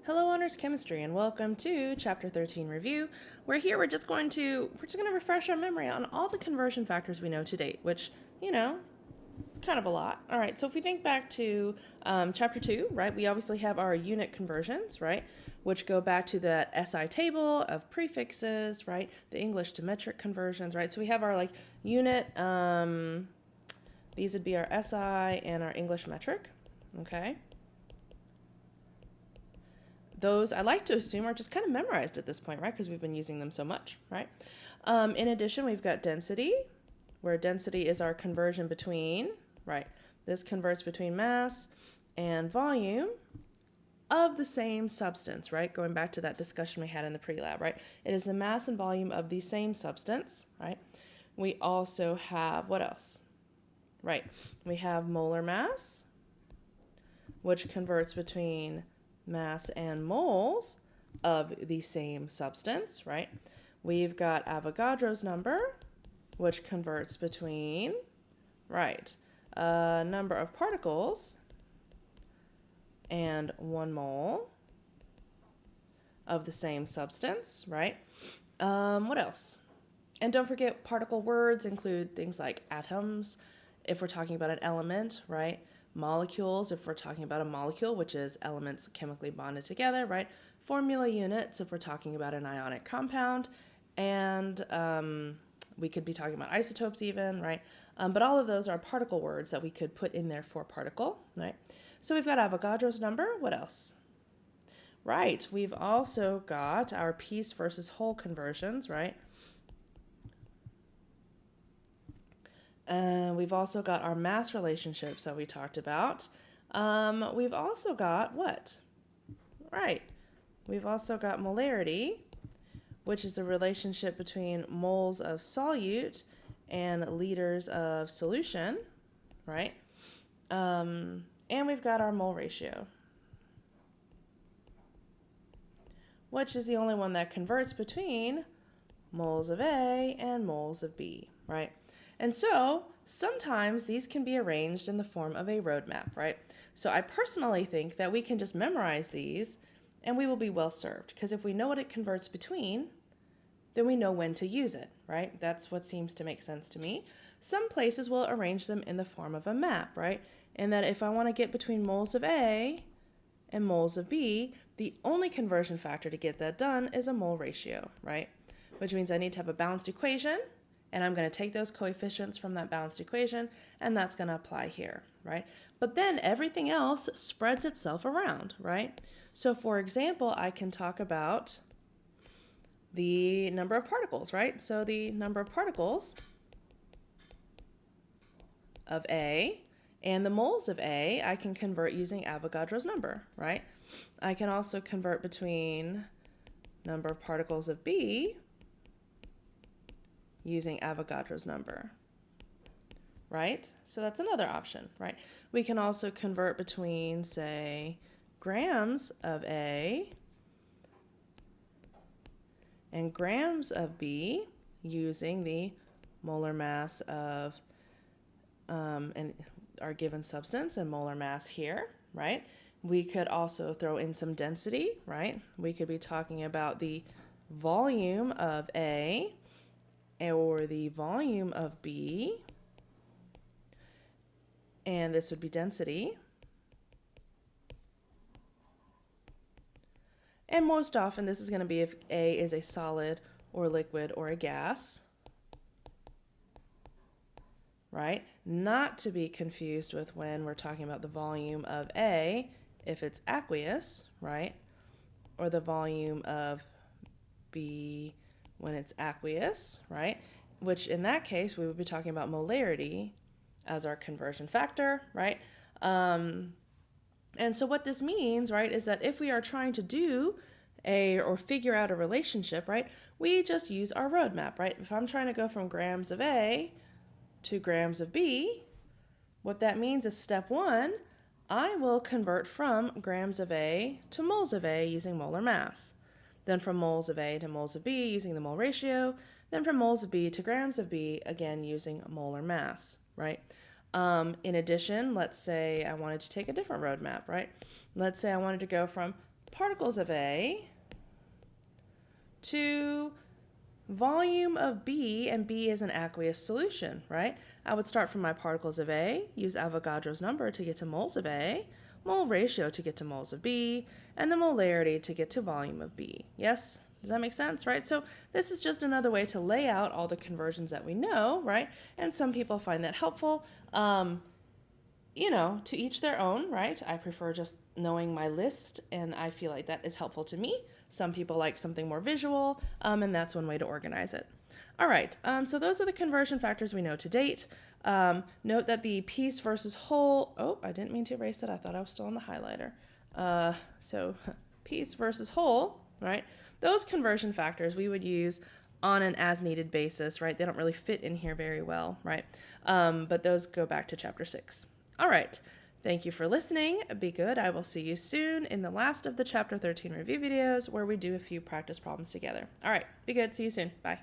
Hello, Honors Chemistry, and welcome to Chapter 13 Review, where here we're just going to refresh our memory on all the conversion factors we know to date, which, it's kind of a lot. All right, so if we think back to Chapter 2, right, we obviously have our unit conversions, right, which go back to that SI table of prefixes, right, the English to metric conversions, right, so we have our, unit, these would be our SI and our English metric, okay. Those I like to assume are just kind of memorized at this point, right? Because we've been using them so much, right? In addition, we've got density, where density is our conversion between, right? This converts between mass and volume of the same substance, right? Going back to that discussion we had in the pre-lab, right? It is the mass and volume of the same substance, right? We also have, what else? Right, we have molar mass, which converts between mass and moles of the same substance, right? We've got Avogadro's number, which converts between, right, a number of particles and 1 mole of the same substance, right? What else? And don't forget, particle words include things like atoms, if we're talking about an element, right? Molecules, if we're talking about a molecule, which is elements chemically bonded together, right? Formula units, if we're talking about an ionic compound, and we could be talking about isotopes even, right? But all of those are particle words that we could put in there for particle, right? So we've got Avogadro's number. What else? Right, we've also got our piece versus whole conversions, right? We've also got our mass relationships that we talked about. We've also got what? Right. We've also got molarity, which is the relationship between moles of solute and liters of solution, right? And we've got our mole ratio, which is the only one that converts between moles of A and moles of B, right? And so sometimes these can be arranged in the form of a roadmap, right? So I personally think that we can just memorize these and we will be well served, because if we know what it converts between, then we know when to use it, right? That's what seems to make sense to me. Some places will arrange them in the form of a map, right? And that if I want to get between moles of A and moles of B, the only conversion factor to get that done is a mole ratio, right? Which means I need to have a balanced equation, and I'm going to take those coefficients from that balanced equation, and that's going to apply here, right? But then everything else spreads itself around, right? So for example, I can talk about the number of particles, right? So the number of particles of A and the moles of A, I can convert using Avogadro's number, right? I can also convert between number of particles of B using Avogadro's number, right? So that's another option, right? We can also convert between, say, grams of A and grams of B using the molar mass of and our given substance and molar mass here, right? We could also throw in some density, right? We could be talking about the volume of A or the volume of B, and this would be density. And most often this is going to be if A is a solid or liquid or a gas, right? Not to be confused with when we're talking about the volume of A if it's aqueous, right? Or the volume of B when it's aqueous, right? Which in that case, we would be talking about molarity as our conversion factor, right? And so what this means, right, is that if we are trying to do or figure out a relationship, right, we just use our roadmap, right? If I'm trying to go from grams of A to grams of B, what that means is step 1, I will convert from grams of A to moles of A using molar mass. Then from moles of A to moles of B using the mole ratio. Then from moles of B to grams of B, again using molar mass, right? In addition, let's say I wanted to take a different roadmap, right? Let's say I wanted to go from particles of A to volume of B, and B is an aqueous solution, right? I would start from my particles of A, use Avogadro's number to get to moles of A, mole ratio to get to moles of B, and the molarity to get to volume of B. Yes? Does that make sense, right? So this is just another way to lay out all the conversions that we know, right? And some people find that helpful. You know, to each their own, right? I prefer just knowing my list, and I feel like that is helpful to me. Some people like something more visual, and that's one way to organize it. All right, so those are the conversion factors we know to date. Note that the piece versus whole, oh, I didn't mean to erase that. I thought I was still on the highlighter. So piece versus whole, right? Those conversion factors we would use on an as-needed basis, right? They don't really fit in here very well, right? But those go back to chapter 6. All right. Thank you for listening. Be good. I will see you soon in the last of the Chapter 13 review videos where we do a few practice problems together. All right. Be good. See you soon. Bye.